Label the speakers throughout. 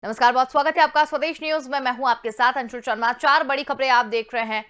Speaker 1: नमस्कार, बहुत स्वागत है आपका स्वदेश न्यूज में। मैं हूं आपके साथ अंशुल शर्मा। चार बड़ी खबरें आप देख रहे हैं।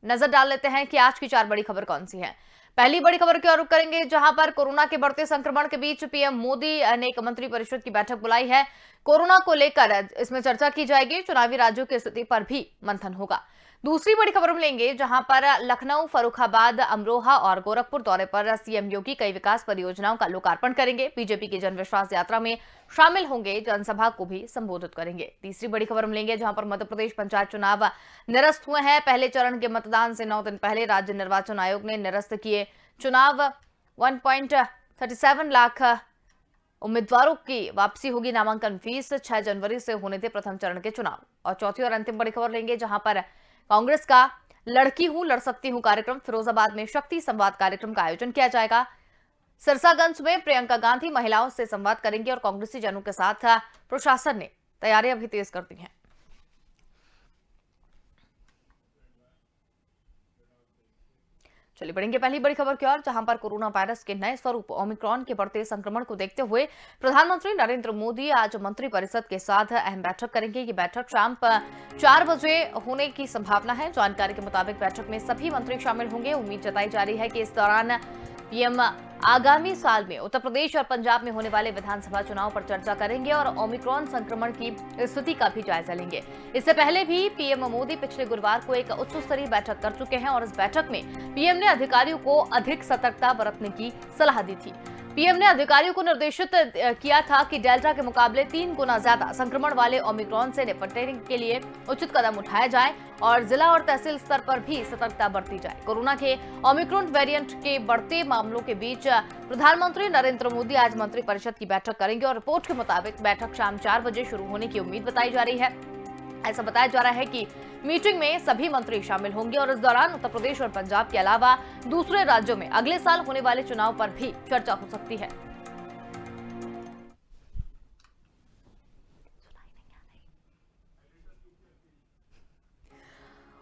Speaker 1: नजर डाल लेते हैं कि आज की चार बड़ी खबर कौन सी है। पहली बड़ी खबर की ओर रुख करेंगे, जहां पर कोरोना के बढ़ते संक्रमण के बीच पीएम मोदी ने एक मंत्रिपरिषद की बैठक बुलाई है। कोरोना को लेकर इसमें चर्चा की जाएगी। चुनावी राज्यों की स्थिति पर भी मंथन होगा। दूसरी बड़ी खबर हम लेंगे, जहां पर लखनऊ, फर्रुखाबाद, अमरोहा और गोरखपुर दौरे पर सीएम योगी कई विकास परियोजनाओं का लोकार्पण करेंगे। बीजेपी की जनविश्वास यात्रा में शामिल होंगे, जनसभा को भी संबोधित करेंगे। तीसरी बड़ी खबर हम लेंगे, जहां पर मध्य प्रदेश पंचायत चुनाव निरस्त हुए हैं। पहले चरण के मतदान से 9 दिन पहले राज्य निर्वाचन आयोग ने निरस्त किए चुनाव। 1.37 लाख उम्मीदवारों की वापसी होगी नामांकन फीस। 6 जनवरी से होने थे प्रथम चरण के चुनाव। और चौथी और अंतिम बड़ी खबर लेंगे, जहां पर कांग्रेस का लड़की हूं लड़ सकती हूं कार्यक्रम, फिरोजाबाद में शक्ति संवाद कार्यक्रम का आयोजन किया जाएगा। सिरसागंज में प्रियंका गांधी महिलाओं से संवाद करेंगे और कांग्रेसी जनों के साथ प्रशासन ने तैयारियां भी तेज कर दी हैं। चलिए बढ़ेंगे पहली बड़ी खबर की ओर, जहां पर कोरोना वायरस के नए स्वरूप ओमिक्रॉन के बढ़ते संक्रमण को देखते हुए प्रधानमंत्री नरेंद्र मोदी आज मंत्रिपरिषद के साथ अहम बैठक करेंगे। ये बैठक शाम 4 बजे होने की संभावना है। जानकारी के मुताबिक बैठक में सभी मंत्री शामिल होंगे। उम्मीद जताई जा रही है कि इस दौरान पीएम आगामी साल में उत्तर प्रदेश और पंजाब में होने वाले विधानसभा चुनाव पर चर्चा करेंगे और ओमिक्रॉन संक्रमण की स्थिति का भी जायजा लेंगे। इससे पहले भी पीएम मोदी पिछले गुरुवार को एक उच्च स्तरीय बैठक कर चुके हैं और इस बैठक में पीएम ने अधिकारियों को अधिक सतर्कता बरतने की सलाह दी थी। पीएम ने अधिकारियों को निर्देशित किया था कि डेल्टा के मुकाबले 3 गुना ज्यादा संक्रमण वाले ओमिक्रॉन से निपटने के लिए उचित कदम उठाया जाए और जिला और तहसील स्तर पर भी सतर्कता बरती जाए। कोरोना के ओमिक्रॉन वेरिएंट के बढ़ते मामलों के बीच प्रधानमंत्री नरेंद्र मोदी आज मंत्रिपरिषद की बैठक करेंगे और रिपोर्ट के मुताबिक बैठक शाम 4 बजे शुरू होने की उम्मीद बताई जा रही है। ऐसा बताया जा रहा है कि मीटिंग में सभी मंत्री शामिल होंगे और इस दौरान उत्तर प्रदेश और पंजाब के अलावा दूसरे राज्यों में अगले साल होने वाले चुनाव पर भी चर्चा हो सकती है।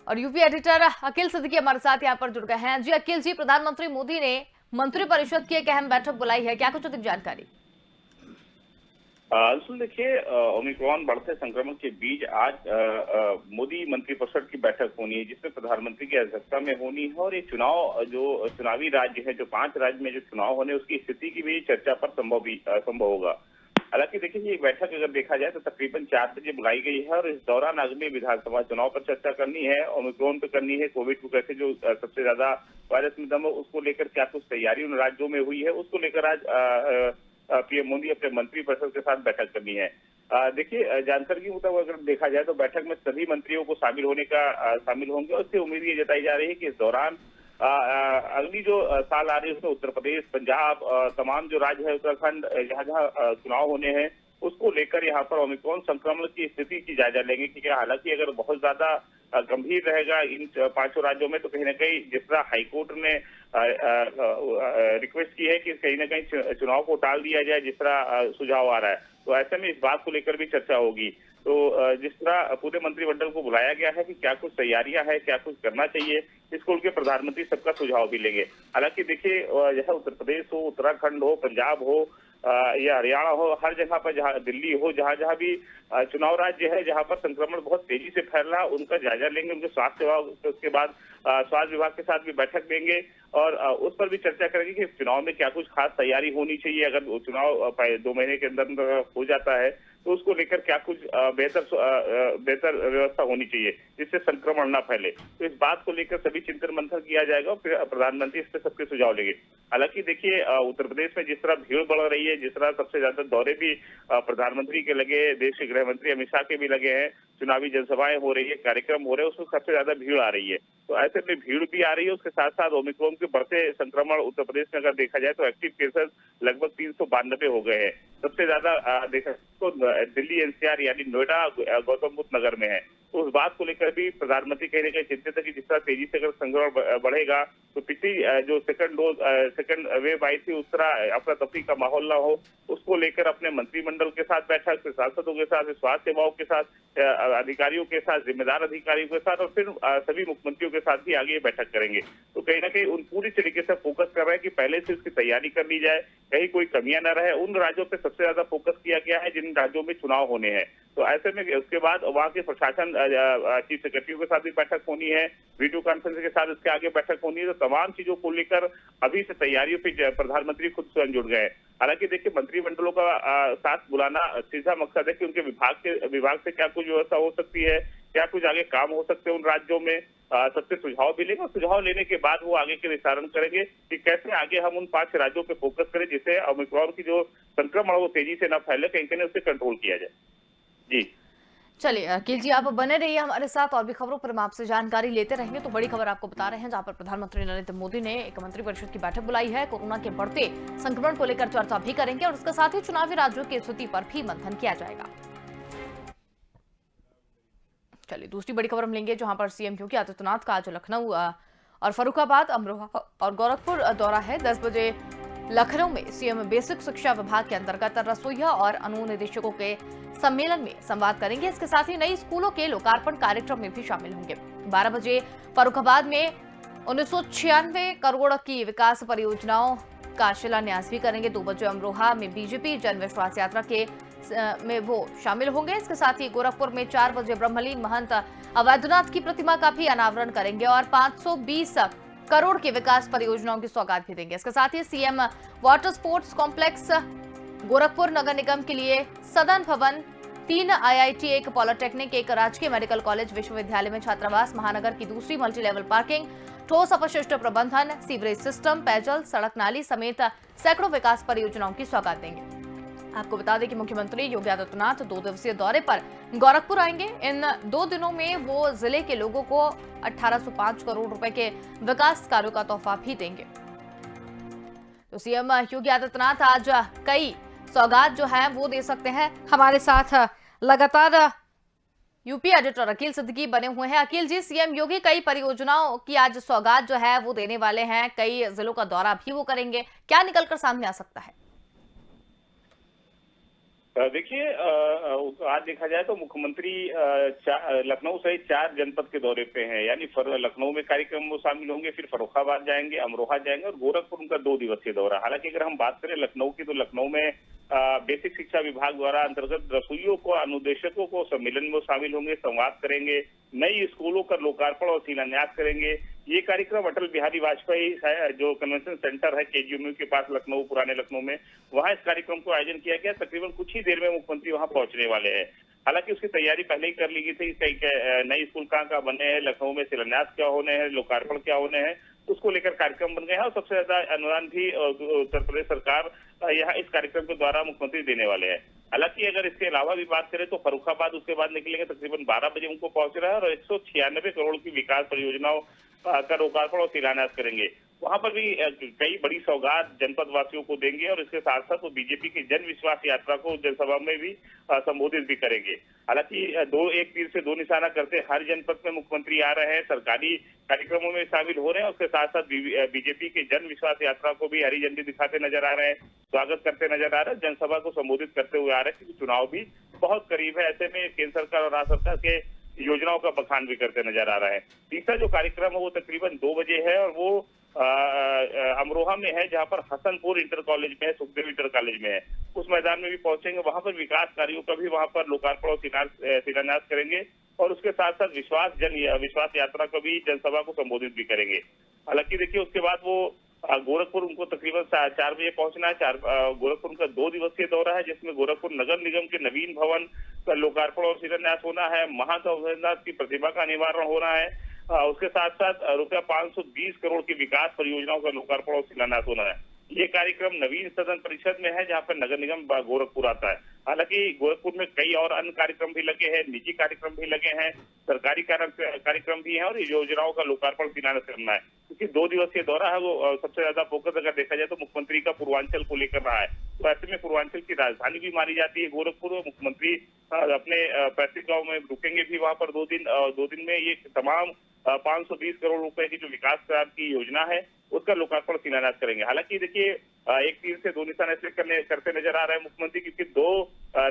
Speaker 1: और यूपी एडिटर अखिल सिद्दीकी हमारे साथ यहाँ पर जुड़ गए हैं। जी अखिल जी, प्रधानमंत्री मोदी ने मंत्रिपरिषद की एक अहम बैठक बुलाई है, क्या कुछ अधिक जानकारी?
Speaker 2: असल देखिए, ओमिक्रॉन बढ़ते संक्रमण के बीच आज मोदी मंत्रिपरिषद की बैठक होनी है, जिसमें प्रधानमंत्री की अध्यक्षता में होनी है और ये चुनाव जो चुनावी राज्य है, जो 5 राज्य में जो चुनाव होने उसकी स्थिति की भी चर्चा पर संभव होगा। हालांकि देखिए, ये बैठक अगर देखा जाए तो तकरीबन 4 बजे बुलाई गई है और इस दौरान अगले विधानसभा चुनाव पर चर्चा करनी है, ओमिक्रॉन पे करनी है, कोविड को कैसे जो सबसे ज्यादा वायरस में दम है उसको लेकर क्या कुछ तैयारी उन राज्यों में हुई है, उसको लेकर आज पीएम मोदी अपने मंत्रिपरिषद के साथ बैठक करनी है। देखिए, जानकारी के मुताबिक अगर देखा जाए तो बैठक में सभी मंत्रियों को शामिल होंगे और इससे उम्मीद ये जताई जा रही है कि इस दौरान अगली जो साल आ रही है उसमें उत्तर प्रदेश, पंजाब, तमाम जो राज्य है, उत्तराखंड, जहाँ जहाँ चुनाव होने हैं उसको लेकर यहाँ पर ओमिक्रॉन संक्रमण की स्थिति की जायजा लेंगे। क्योंकि हालांकि अगर बहुत ज्यादा गंभीर रहेगा इन 5 राज्यों में तो कहीं ना कहीं जिस तरह हाईकोर्ट ने रिक्वेस्ट की है कि कहीं ना कहीं चुनाव को टाल दिया जाए, जिस तरह सुझाव आ रहा है, तो ऐसे में इस बात को लेकर भी चर्चा होगी। तो जिस तरह पूरे मंत्रिमंडल को बुलाया गया है कि क्या कुछ तैयारियां हैं, क्या कुछ करना चाहिए, इसको उनके प्रधानमंत्री सबका सुझाव भी लेंगे। हालांकि देखिए, यह उत्तर प्रदेश हो, उत्तराखंड हो, पंजाब हो या हरियाणा हो, हर जगह पर, जहाँ दिल्ली हो, जहाँ जहाँ भी चुनाव राज्य है जहाँ पर संक्रमण बहुत तेजी से फैल रहा है, उनका जायजा लेंगे, उनके स्वास्थ्य विभाग, उसके बाद स्वास्थ्य विभाग के साथ भी बैठक देंगे और उस पर भी चर्चा करेंगे कि चुनाव में क्या कुछ खास तैयारी होनी चाहिए। अगर चुनाव 2 महीने के अंदर हो जाता है तो उसको लेकर क्या कुछ बेहतर व्यवस्था होनी चाहिए जिससे संक्रमण ना फैले। तो इस बात को लेकर सभी चिंतन मंथन किया जाएगा और फिर प्रधानमंत्री इस पर सबके सुझाव लेंगे। हालांकि देखिए, उत्तर प्रदेश में जिस तरह भीड़ बढ़ रही है, जिस तरह सबसे ज्यादा दौरे भी प्रधानमंत्री के लगे, देश के गृह मंत्री अमित शाह के भी लगे हैं, चुनावी जनसभाएं हो रही है, कार्यक्रम हो रहे हैं, उसमें सबसे ज्यादा भीड़ आ रही है। तो ऐसे में भीड़ भी आ रही है, उसके साथ साथ ओमिक्रॉन के बढ़ते संक्रमण उत्तर प्रदेश में अगर देखा जाए तो एक्टिव केसेस लगभग 392 हो गए हैं। सबसे ज्यादा देखा तो दिल्ली एनसीआर यानी नोएडा, गौतम बुद्ध नगर में है। तो उस बात को लेकर भी प्रधानमंत्री कहीं ना कहीं चिंतित है कि जिस तरह तेजी से अगर संक्रमण बढ़ेगा तो पिछली जो सेकंड वेव आई थी उस तरह अफरा तफरी का माहौल ना हो, उसको लेकर अपने मंत्रिमंडल के साथ बैठक, फिर सांसदों के साथ, स्वास्थ्य सेवाओं के साथ, अधिकारियों के साथ, जिम्मेदार अधिकारियों के साथ और फिर सभी मुख्यमंत्रियों के के साथ भी आगे बैठक करेंगे। तो कहीं ना कहीं उन पूरी तरीके से फोकस कर रहे हैं कि पहले से उसकी तैयारी कर ली जाए, कहीं कोई कमियां न रहे। उन राज्यों पे सबसे ज्यादा फोकस किया गया है जिन राज्यों में चुनाव होने हैं। तो ऐसे में उसके बाद वहाँ के प्रशासन चीफ सेक्रेटरियों के साथ भी बैठक होनी है, वीडियो कॉन्फ्रेंस के साथ इसके आगे बैठक होनी है। तो तमाम चीजों को लेकर अभी से तैयारियों पे प्रधानमंत्री खुद स्वयं जुड़ गए। हालांकि देखिए, मंत्रिमंडलों का साथ बुलाना सीधा मकसद है कि उनके विभाग से क्या कुछ व्यवस्था हो सकती है, क्या कुछ आगे काम हो सकते हैं उन राज्यों में, सबसे सुझाव मिलेंगे और सुझाव लेने के बाद वो आगे के निर्धारण करेंगे कि कैसे आगे हम उन 5 राज्यों पे फोकस करें जिससे ओमिक्रॉन की जो संक्रमण है वो तेजी से न फैले, कहीं कहीं उसे कंट्रोल किया जाए। जी
Speaker 1: चलिए अकील जी, आप बने रहिए हमारे साथ, और भी खबरों पर हम आपसे जानकारी लेते रहेंगे। तो बड़ी खबर आपको बता रहे हैं, जहां पर प्रधानमंत्री नरेंद्र मोदी ने एक मंत्रिपरिषद की बैठक बुलाई है। कोरोना के बढ़ते संक्रमण को लेकर चर्चा भी करेंगे और इसके साथ ही चुनावी राज्यों की स्थिति पर भी मंथन किया जाएगा। चलिए दूसरी बड़ी खबर हम लेंगे, जहां पर सीएम योगी आदित्यनाथ का आज लखनऊ और फर्रुखाबाद, अमरोहा और गोरखपुर दौरा है। 10 बजे लखनऊ में सीएम बेसिक शिक्षा विभाग के अंतर्गत रसोइया और अनुनिदेशकों के सम्मेलन में संवाद करेंगे। इसके साथ ही नई स्कूलों के लोकार्पण कार्यक्रम में भी शामिल होंगे। 12 बजे फर्रुखाबाद में 1996 करोड़ की विकास परियोजनाओं का शिलान्यास भी करेंगे। 2 बजे अमरोहा में बीजेपी जन विश्वास यात्रा के में वो शामिल होंगे। इसके साथ ही गोरखपुर में 4 बजे ब्रह्मलीन महंत अवैधनाथ की प्रतिमा का भी अनावरण करेंगे और 520 करोड़ की विकास परियोजनाओं की सौगात भी देंगे। इसके साथ ही CM water sports complex Gorakhpur Nagar Nigam के लिए सदन भवन, 3 आईआईटी, 1 पॉलिटेक्निक, 1 राजकीय मेडिकल कॉलेज, विश्वविद्यालय में छात्रावास, महानगर की दूसरी मल्टी लेवल पार्किंग, ठोस अपशिष्ट प्रबंधन, सीवरेज सिस्टम, पेयजल, सड़क नाली समेत सैकड़ों विकास परियोजनाओं की सौगात देंगे। आपको बता दें कि मुख्यमंत्री योगी आदित्यनाथ 2 दिवसीय दौरे पर गोरखपुर आएंगे। इन 2 दिनों में वो जिले के लोगों को 1805 करोड़ रुपए के विकास कार्यों का तोहफा भी देंगे। तो सीएम योगी आदित्यनाथ आज कई सौगात जो है वो दे सकते हैं। हमारे साथ लगातार यूपी एडिटर अकील सिद्दीकी बने हुए हैं। अकील जी, सीएम योगी कई परियोजनाओं की आज सौगात जो है वो देने वाले हैं, कई जिलों का दौरा भी वो करेंगे, क्या निकलकर सामने आ सकता है?
Speaker 2: देखिए, आज देखा जाए तो मुख्यमंत्री लखनऊ सहित 4 जनपद के दौरे पे हैं। यानी लखनऊ में कार्यक्रम वो शामिल होंगे, फिर फर्रुखाबाद जाएंगे, अमरोहा जाएंगे और गोरखपुर उनका 2 दिवसीय दौरा। हालांकि अगर हम बात करें लखनऊ की, तो लखनऊ में बेसिक शिक्षा विभाग द्वारा अंतर्गत रसोइयों को, अनुदेशकों को सम्मेलन में शामिल होंगे, संवाद करेंगे, नई स्कूलों का लोकार्पण और शिलान्यास करेंगे। ये कार्यक्रम अटल बिहारी वाजपेयी जो कन्वेंशन सेंटर है केजीएमयू के पास लखनऊ, पुराने लखनऊ में, वहां इस कार्यक्रम को आयोजन किया गया। तकरीबन कुछ ही देर में मुख्यमंत्री वहां पहुंचने वाले हैं। हालांकि उसकी तैयारी पहले ही कर ली गई थी। कई नई स्कूल कहाँ बने हैं, लखनऊ में शिलान्यास क्या होने हैं, लोकार्पण क्या होने हैं, उसको लेकर कार्यक्रम बन गए हैं और सबसे ज्यादा अनुदान भी उत्तर प्रदेश सरकार यहाँ इस कार्यक्रम के द्वारा मुख्यमंत्री देने वाले हैं। हालांकि अगर इसके अलावा भी बात करें तो फर्रुखाबाद उसके बाद निकलेंगे, तकरीबन 12 बजे उनको पहुंच रहा है और 196 करोड़ की विकास परियोजनाओं का लोकार्पण और शिलान्यास करेंगे। वहां पर भी कई बड़ी सौगात जनपद वासियों को देंगे और इसके साथ साथ वो बीजेपी की जन विश्वास यात्रा को जनसभा में भी संबोधित भी करेंगे। हालांकि एक तीर से 2 निशाना करते हर जनपद में मुख्यमंत्री आ रहे हैं, सरकारी कार्यक्रमों में शामिल हो रहे हैं। उसके साथ साथ बीजेपी की जन विश्वास यात्रा को भी हरी झंडी दिखाते नजर आ रहे हैं, स्वागत करते नजर आ रहे हैं, जनसभा को संबोधित करते हुए आ रहे हैं, क्योंकि चुनाव भी बहुत करीब है। ऐसे में केंद्र सरकार और राज्य सरकार के योजनाओं का बखान भी करते नजर आ रहा है। तीसरा जो कार्यक्रम है वो तकरीबन 2 बजे है और वो अमरोहा में है, जहां पर हसनपुर इंटर कॉलेज में है, सुखदेव इंटर कॉलेज में है। उस मैदान में भी पहुंचेंगे, वहां पर विकास कार्यों का भी वहां पर लोकार्पण और शिलान्यास करेंगे और उसके साथ साथ विश्वास यात्रा को भी जनसभा को संबोधित भी करेंगे। हालांकि देखिए, उसके बाद वो गोरखपुर उनको तकरीबन 4 बजे पहुंचना है। गोरखपुर उनका 2 दिवसीय दौरा है, जिसमें गोरखपुर नगर निगम के नवीन भवन का लोकार्पण और शिलान्यास होना है, महंत अवैधनाथ की प्रतिमा का निवारण होना है, उसके साथ साथ रुपया 520 करोड़ की विकास परियोजनाओं का लोकार्पण और शिलान्यास होना है। ये कार्यक्रम नवीन सदन परिषद में है, जहाँ पर नगर निगम गोरखपुर आता है। हालांकि गोरखपुर में कई और अन्य कार्यक्रम भी लगे हैं, निजी कार्यक्रम भी लगे हैं, सरकारी कार्यक्रम भी हैं और योजनाओं का लोकार्पण शिलान्यास करना है। क्योंकि 2 दिवसीय दौरा है, वो सबसे ज्यादा फोकस अगर देखा जाए तो मुख्यमंत्री का पूर्वांचल को लेकर रहा है। तो ऐसे में पूर्वांचल की राजधानी भी मानी जाती है गोरखपुर। मुख्यमंत्री अपने पैतृक गाँव में रुकेंगे भी वहां पर 2 दिन में ये तमाम 520 करोड़ रुपए की जो विकास क्रांति की योजना है उसका लोकार्पण शिलान्यास करेंगे। हालांकि देखिए एक तीर से दो निशान ऐसे करते नजर आ रहे हैं मुख्यमंत्री, क्योंकि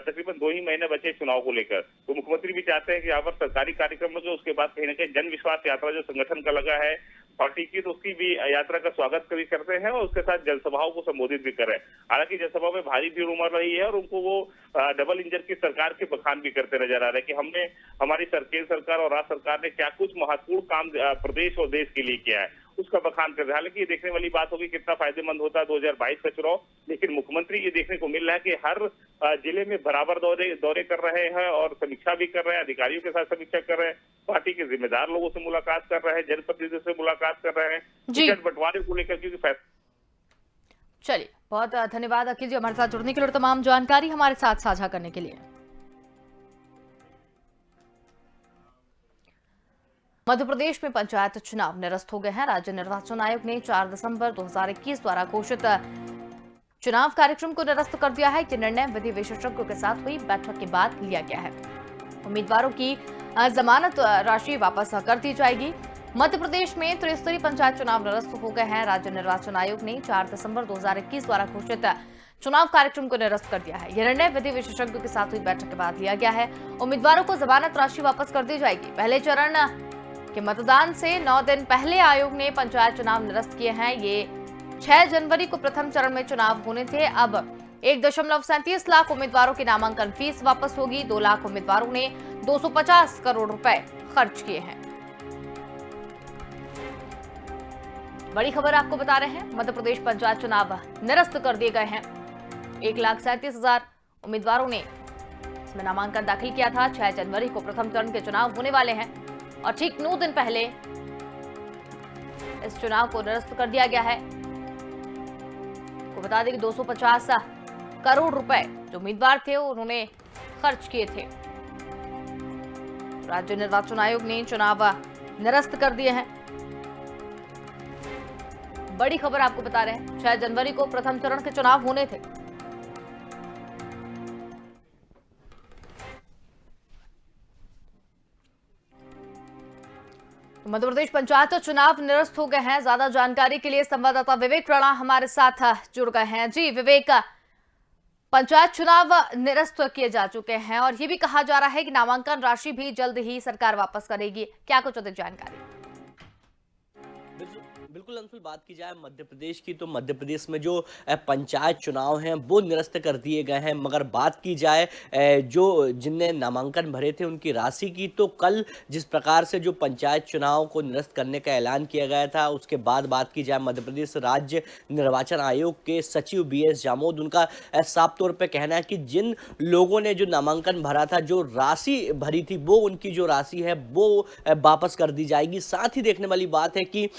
Speaker 2: तकरीबन 2 ही महीने बचे चुनाव को लेकर। तो मुख्यमंत्री भी चाहते हैं कि यहाँ पर सरकारी कार्यक्रम हो, उसके बाद कहीं ना कहीं जन विश्वास यात्रा जो संगठन का लगा है पार्टी की, तो उसकी भी यात्रा का स्वागत भी करते हैं और उसके साथ जनसभाओं को संबोधित भी कर रहे हैं। हालांकि जनसभा में भारी भीड़ उमड़ रही है और उनको वो डबल इंजन की सरकार के बखान भी करते नजर आ रहे हैं कि हमने हमारी केंद्र सरकार और राज्य सरकार ने क्या कुछ महत्वपूर्ण काम प्रदेश और देश के लिए किया है, उसका बखान कर रहे हैं। हालांकि ये देखने वाली बात होगी कितना फायदेमंद होता है 2022 का चुनाव, लेकिन मुख्यमंत्री ये देखने को मिल रहा है कि हर जिले में बराबर दौरे कर रहे हैं और समीक्षा भी कर रहे हैं, अधिकारियों के साथ समीक्षा कर रहे हैं, पार्टी के जिम्मेदार लोगों से मुलाकात कर रहे हैं, जनप्रतिनिधियों से मुलाकात कर रहे हैं, टिकट बंटवारे को लेकर क्योंकि
Speaker 1: चलिए, बहुत धन्यवाद अखिल जी हमारे साथ जुड़ने के लिए और तमाम जानकारी हमारे साथ साझा करने के लिए। मध्य प्रदेश में पंचायत चुनाव निरस्त हो गए हैं। राज्य निर्वाचन आयोग ने 4 दिसंबर 2021 द्वारा घोषित चुनाव कार्यक्रम को निरस्त कर दिया है। यह निर्णय विधि विशेषज्ञों के साथ हुई बैठक के बाद लिया गया है। उम्मीदवारों की जमानत राशि वापस कर दी जाएगी। मध्य प्रदेश में त्रिस्तरीय पंचायत चुनाव निरस्त हो गए हैं। राज्य निर्वाचन आयोग ने 4 दिसंबर 2021 द्वारा घोषित चुनाव कार्यक्रम को निरस्त कर दिया है। यह निर्णय विधि विशेषज्ञों के साथ हुई बैठक के बाद लिया गया है। उम्मीदवारों को जमानत राशि वापस कर दी जाएगी। पहले चरण के मतदान से 9 दिन पहले आयोग ने पंचायत चुनाव निरस्त किए हैं। ये 6 जनवरी को प्रथम चरण में चुनाव होने थे। अब 1.37 लाख उम्मीदवारों की नामांकन फीस वापस होगी। 2 लाख उम्मीदवारों ने 250 करोड़ रुपए खर्च किए हैं। बड़ी खबर आपको बता रहे हैं, मध्य प्रदेश पंचायत चुनाव निरस्त कर दिए गए हैं। 1,37,000 उम्मीदवारों ने इसमें नामांकन दाखिल किया था। 6 जनवरी को प्रथम चरण के चुनाव होने वाले हैं और ठीक 9 दिन पहले इस चुनाव को निरस्त कर दिया गया है। को बता दें कि 250 करोड़ रुपए जो उम्मीदवार थे उन्होंने खर्च किए थे। राज्य निर्वाचन आयोग ने चुनाव निरस्त कर दिए हैं। बड़ी खबर आपको बता रहे हैं, 6 जनवरी को प्रथम चरण के चुनाव होने थे। मध्य प्रदेश पंचायत चुनाव निरस्त हो गए हैं। ज्यादा जानकारी के लिए संवाददाता विवेक राणा हमारे साथ जुड़ गए हैं। जी विवेक, पंचायत चुनाव निरस्त किए जा चुके हैं और ये भी कहा जा रहा है कि नामांकन राशि भी जल्द ही सरकार वापस करेगी, क्या कुछ अधिक जानकारी?
Speaker 3: बिल्कुल अंशुल, बात की जाए मध्य प्रदेश की तो मध्य प्रदेश में जो पंचायत चुनाव हैं वो निरस्त कर दिए गए हैं। मगर बात की जाए जो जिनने नामांकन भरे थे उनकी राशि की, तो कल जिस प्रकार से जो पंचायत चुनाव को निरस्त करने का ऐलान किया गया था उसके बाद बात की जाए मध्य प्रदेश राज्य निर्वाचन आयोग के सचिव BS जामोद, उनका साफ तौर पर कहना है कि जिन लोगों ने जो नामांकन भरा था, जो राशि भरी थी, वो उनकी जो राशि है वो वापस कर दी जाएगी। साथ ही देखने वाली बात है कि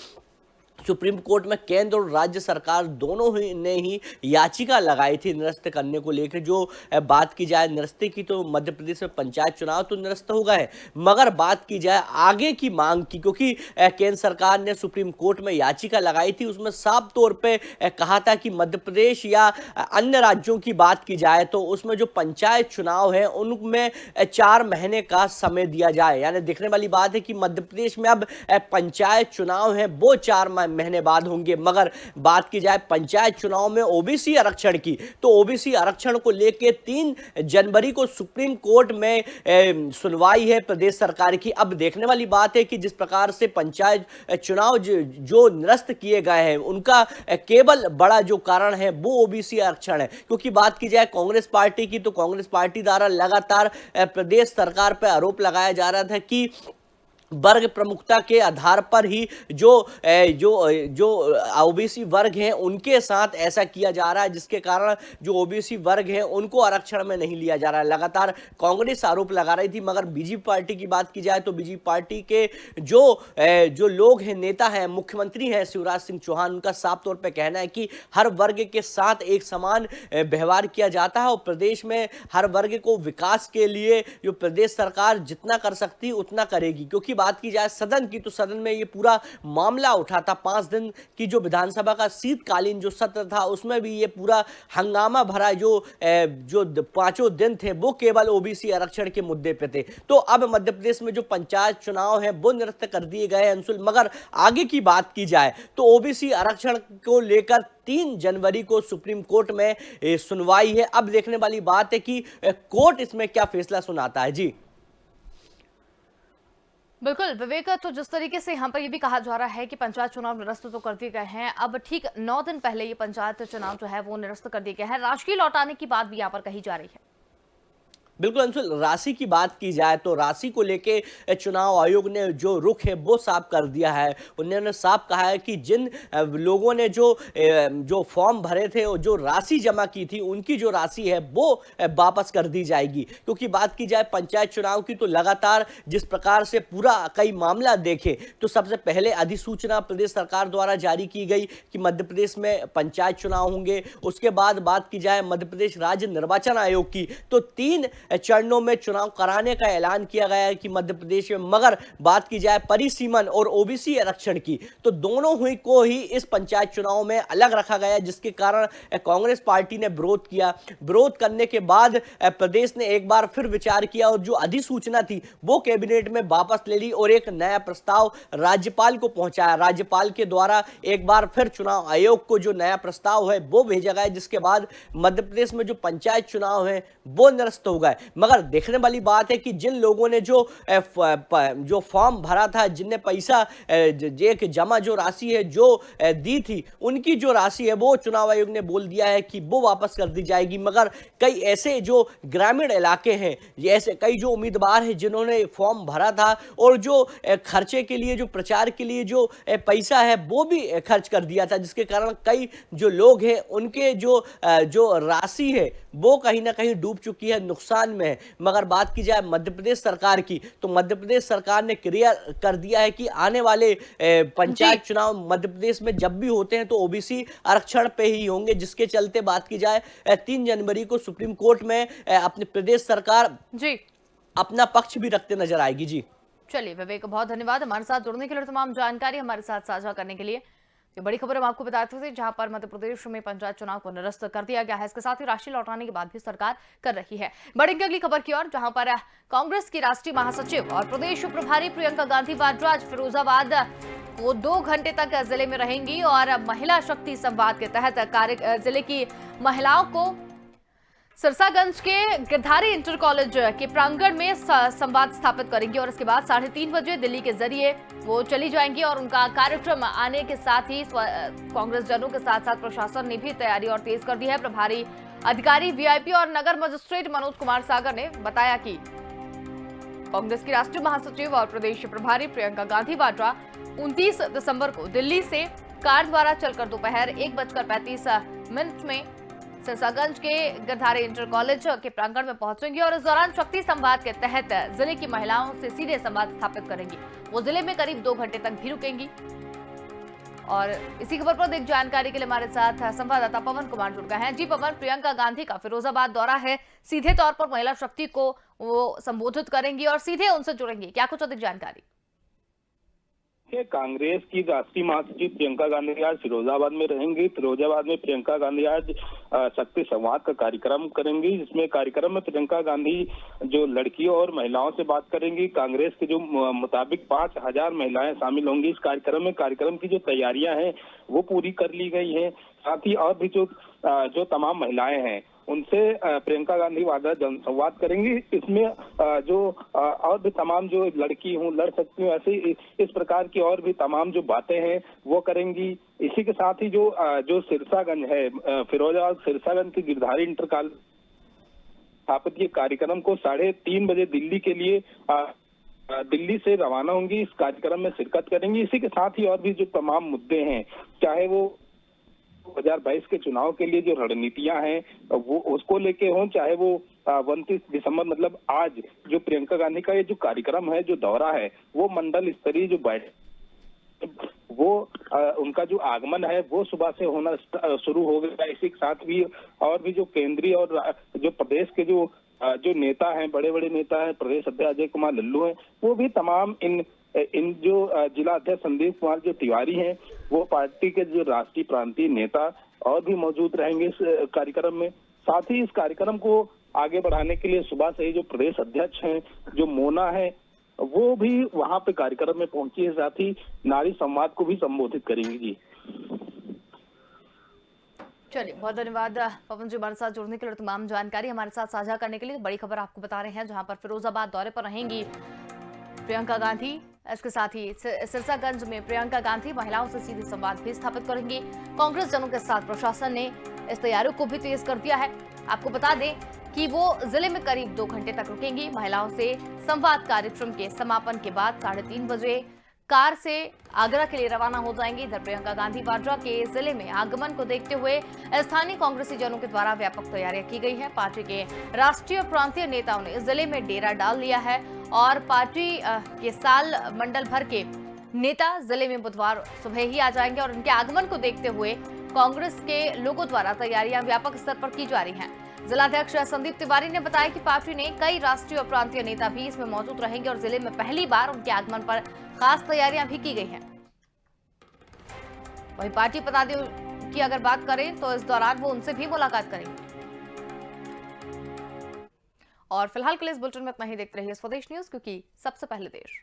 Speaker 3: सुप्रीम कोर्ट में केंद्र और राज्य सरकार दोनों ही ने ही याचिका लगाई थी निरस्त करने को लेकर। जो बात की जाए निरस्त की, तो मध्य प्रदेश में पंचायत चुनाव तो निरस्त हो गए, मगर बात की जाए आगे की मांग की, क्योंकि केंद्र सरकार ने सुप्रीम कोर्ट में याचिका लगाई थी, उसमें साफ तौर पे कहा था कि मध्य प्रदेश या अन्य राज्यों की बात की जाए तो उसमें जो पंचायत चुनाव है उनमें 4 महीने का समय दिया जाए। यानी देखने वाली बात है कि मध्य प्रदेश में अब पंचायत चुनाव है वो 4 महीने बाद होंगे। मगर बात की जाए पंचायत चुनाव में OBC आरक्षण की, तो OBC आरक्षण को लेकर 3 जनवरी को सुप्रीम कोर्ट में सुनवाई है प्रदेश सरकार की। अब देखने वाली बात है कि जिस प्रकार से पंचायत चुनाव जो निरस्त किए गए हैं उनका केवल बड़ा जो कारण है वो OBC आरक्षण है। क्योंकि बात की जाए कांग्रेस पार्टी की, तो कांग्रेस पार्टी द्वारा लगातार प्रदेश सरकार पर आरोप लगाया जा रहा था कि वर्ग प्रमुखता के आधार पर ही जो OBC वर्ग हैं उनके साथ ऐसा किया जा रहा है, जिसके कारण जो OBC वर्ग हैं उनको आरक्षण में नहीं लिया जा रहा है। लगातार कांग्रेस आरोप लगा रही थी, मगर बीजेपी पार्टी की बात की जाए तो बीजेपी पार्टी के जो लोग हैं, नेता हैं, मुख्यमंत्री हैं शिवराज सिंह चौहान, उनका साफ तौर पर कहना है कि हर वर्ग के साथ एक समान व्यवहार किया जाता है और प्रदेश में हर वर्ग को विकास के लिए जो प्रदेश सरकार जितना कर सकती है उतना करेगी। क्योंकि बात की जाए सदन की, तो सदन में ये पूरा मामला उठा था। 5 दिन की जो विधानसभा का शीतकालीन जो सत्र था, उसमें भी ये पूरा हंगामा भरा जो पांचों दिन थे वो केवल ओबीसी आरक्षण के मुद्दे पे थे। तो अब मध्य प्रदेश में जो पंचायत चुनाव है वो निरस्त कर दिए गए हैं अंशुल। मगर आगे की बात की जाए तो ओबीसी आरक्षण को लेकर 3 जनवरी को सुप्रीम कोर्ट में सुनवाई है। अब देखने वाली बात है कि कोर्ट इसमें क्या फैसला सुनाता है। जी
Speaker 1: बिल्कुल विवेक, तो जिस तरीके से यहाँ पर ये भी कहा जा रहा है कि पंचायत चुनाव निरस्त तो कर दिए गए हैं, अब ठीक 9 दिन पहले ये पंचायत चुनाव जो है वो निरस्त कर दिए गए हैं, राशि लौटाने की बात भी यहाँ पर कही जा रही है।
Speaker 3: बिल्कुल अंशुल, राशि की बात की जाए तो राशि को लेके चुनाव आयोग ने जो रुख है वो साफ कर दिया है। उन्होंने साफ कहा है कि जिन लोगों ने जो फॉर्म भरे थे और जो राशि जमा की थी, उनकी जो राशि है वो वापस कर दी जाएगी। क्योंकि बात की जाए पंचायत चुनाव की तो लगातार जिस प्रकार से पूरा कई मामला देखे तो सबसे पहले अधिसूचना प्रदेश सरकार द्वारा जारी की गई कि मध्य प्रदेश में पंचायत चुनाव होंगे। उसके बाद बात की जाए मध्य प्रदेश राज्य निर्वाचन आयोग की, तो 3 चरणों में चुनाव कराने का ऐलान किया गया है कि मध्य प्रदेश में। मगर बात की जाए परिसीमन और ओबीसी आरक्षण की, तो दोनों हुई को ही इस पंचायत चुनाव में अलग रखा गया, जिसके कारण कांग्रेस पार्टी ने विरोध किया। विरोध करने के बाद प्रदेश ने एक बार फिर विचार किया और जो अधिसूचना थी वो कैबिनेट में वापस ले ली और एक नया प्रस्ताव राज्यपाल को पहुंचाया। राज्यपाल के द्वारा एक बार फिर चुनाव आयोग को जो नया प्रस्ताव है वो भेजा गया, जिसके बाद मध्य प्रदेश में जो पंचायत चुनाव है वो निरस्त हो गए। मगर देखने वाली बात है कि जिन लोगों ने जो फॉर्म भरा था, जिनने पैसा एक जमा जो राशि है जो दी थी, उनकी जो राशि है वो चुनाव आयोग ने बोल दिया है कि वो वापस कर दी जाएगी। मगर कई ऐसे जो ग्रामीण इलाके हैं, ऐसे कई जो उम्मीदवार हैं जिन्होंने फॉर्म भरा था और जो खर्चे के लिए, जो प्रचार के लिए जो पैसा है वो भी खर्च कर दिया था, जिसके कारण कई जो लोग हैं उनके जो राशि है वो कहीं ना कहीं डूब चुकी है, नुकसान में है। मगर बात की जाए मध्य प्रदेश सरकार की, तो मध्य प्रदेश सरकार ने क्लियर कर दिया है कि आने वाले पंचायत चुनाव मध्य प्रदेश में जब भी होते हैं तो ओबीसी आरक्षण पे ही होंगे, जिसके चलते बात की जाए 3 जनवरी को सुप्रीम कोर्ट में अपने प्रदेश सरकार
Speaker 1: जी
Speaker 3: अपना पक्ष भी रखते नजर आएगी। जी
Speaker 1: चलिए विवेक, बहुत धन्यवाद हमारे साथ जुड़ने के लिए, तमाम जानकारी हमारे साथ साझा करने के लिए। ये बड़ी खबर हम आपको बताते थे, जहां पर मध्य प्रदेश में पंचायत चुनाव को निरस्त कर दिया गया है। इसके साथ ही राशि लौटाने की बात भी सरकार कर रही है। बढ़ेंगे अगली खबर की ओर, जहां पर कांग्रेस की राष्ट्रीय महासचिव और प्रदेश प्रभारी प्रियंका गांधी वाड्रा आज फिरोजाबाद वो 2 घंटे तक जिले में रहेंगी और महिला शक्ति संवाद के तहत जिले की महिलाओं को सिरसागंज के गिरधारी इंटर कॉलेज के प्रांगण में संवाद स्थापित करेंगी और इसके बाद 3:30 बजे दिल्ली के जरिए वो चली जाएंगी। और उनका कार्यक्रम आने के साथ ही कांग्रेस जनों के साथ साथ प्रशासन ने भी तैयारी और तेज कर दी है। प्रभारी अधिकारी वीआईपी और नगर मजिस्ट्रेट मनोज कुमार सागर ने बताया कि कांग्रेस की राष्ट्रीय महासचिव और प्रदेश प्रभारी प्रियंका गांधी वाड्रा 29 दिसंबर को दिल्ली से कार द्वारा चलकर दोपहर 1:35 में सिरसागंज के गिरधारी इंटर कॉलेज के प्रांगण में पहुंचेंगी और इस दौरान शक्ति संवाद के तहत जिले की महिलाओं से सीधे संवाद स्थापित करेंगी। वो जिले में करीब 2 घंटे तक भी रुकेंगी। और इसी खबर पर अधिक जानकारी के लिए हमारे साथ संवाददाता पवन कुमार जुड़ गए हैं। जी पवन, प्रियंका गांधी का फिरोजाबाद दौरा है, सीधे तौर पर महिला शक्ति को वो संबोधित करेंगी और सीधे उनसे जुड़ेंगी, क्या कुछ अधिक जानकारी?
Speaker 4: कांग्रेस की राष्ट्रीय महासचिव प्रियंका गांधी आज फिरोजाबाद में रहेंगी। फिरोजाबाद में प्रियंका गांधी आज शक्ति संवाद का कार्यक्रम करेंगी, जिसमें कार्यक्रम में प्रियंका गांधी जो लड़कियों और महिलाओं से बात करेंगी। कांग्रेस के जो मुताबिक 5000 महिलाएं शामिल होंगी इस कार्यक्रम में। कार्यक्रम की जो तैयारियां हैं वो पूरी कर ली गई हैं। साथ ही और भी जो तमाम महिलाएं हैं उनसे प्रियंका गांधी वाड्रा जनसंवाद करेंगी। इसमें और भी तमाम जो लड़की हूँ, लड़ सकती हूँ, ऐसे इस प्रकार की और भी तमाम जो बातें हैं वो करेंगी। इसी के साथ ही जो सिरसागंज है, फिरोजाबाद सिरसागंज की गिरधारी इंटर कॉलेज स्थापित ये कार्यक्रम को 3:30 बजे दिल्ली के लिए दिल्ली से रवाना होंगी, इस कार्यक्रम में शिरकत करेंगी। इसी के साथ ही और भी जो तमाम मुद्दे हैं, चाहे वो 2022 के चुनाव के लिए जो रणनीतियां हैं वो उसको लेके हों, चाहे वो 29 दिसंबर मतलब आज जो प्रियंका गांधी का ये जो कार्यक्रम है, जो दौरा है, वो मंडल स्तरीय जो बैठक वो उनका जो आगमन है वो सुबह से होना शुरू हो गया। इसी के साथ भी और भी जो केंद्रीय और जो प्रदेश के जो नेता हैं, बड़े बड़े नेता हैं, प्रदेश अध्यक्ष अजय कुमार लल्लू हैं, वो भी तमाम इन इन जो जिला अध्यक्ष संदीप कुमार जो तिवारी हैं, वो पार्टी के जो राष्ट्रीय प्रांतीय नेता और भी मौजूद रहेंगे इस कार्यक्रम में। साथ ही इस कार्यक्रम को आगे बढ़ाने के लिए सुबह से ही जो प्रदेश अध्यक्ष हैं, जो मोना है, वो भी वहां पे कार्यक्रम में पहुंची है। साथ ही नारी संवाद को भी संबोधित करेंगी। जी
Speaker 1: चलिए, बहुत धन्यवाद पवन जी हमारे साथ जुड़ने के लिए, तमाम जानकारी हमारे साथ साझा करने के लिए। बड़ी खबर आपको बता रहे हैं, जहां पर फिरोजाबाद दौरे पर रहेंगी प्रियंका गांधी। इसके साथ ही सिरसागंज में प्रियंका गांधी महिलाओं से सीधे संवाद भी स्थापित करेंगी। कांग्रेस जनों के साथ प्रशासन ने इस तैयारियों को भी तेज कर दिया है। आपको बता दें कि वो जिले में करीब 2 घंटे तक रुकेंगी। महिलाओं से संवाद कार्यक्रम के समापन के बाद 3:30 बजे कार से आगरा के लिए रवाना हो जाएंगे। इधर प्रियंका गांधी वाड्रा के जिले में आगमन को देखते हुए स्थानीय कांग्रेसी जनों के द्वारा व्यापक तैयारियां की गई है। पार्टी के राष्ट्रीय और प्रांतीय नेताओं ने जिले में डेरा डाल लिया है और पार्टी के साल मंडल भर के नेता जिले में बुधवार सुबह ही आ जाएंगे और उनके आगमन को देखते हुए कांग्रेस के लोगों द्वारा तैयारियां व्यापक स्तर पर की जा रही हैं। जिलाध्यक्ष संदीप तिवारी ने बताया कि पार्टी ने कई राष्ट्रीय और प्रांतीय नेता भी इसमें मौजूद रहेंगे और जिले में पहली बार उनके आगमन पर खास तैयारियां भी की गई हैं। वहीं पार्टी पदाधिकारियों की अगर बात करें तो इस दौरान वो उनसे भी मुलाकात करेंगे। और फिलहाल के लिए इस बुलेटिन में इतना ही। देखते रहिए स्वदेश न्यूज, क्योंकि सबसे पहले देश।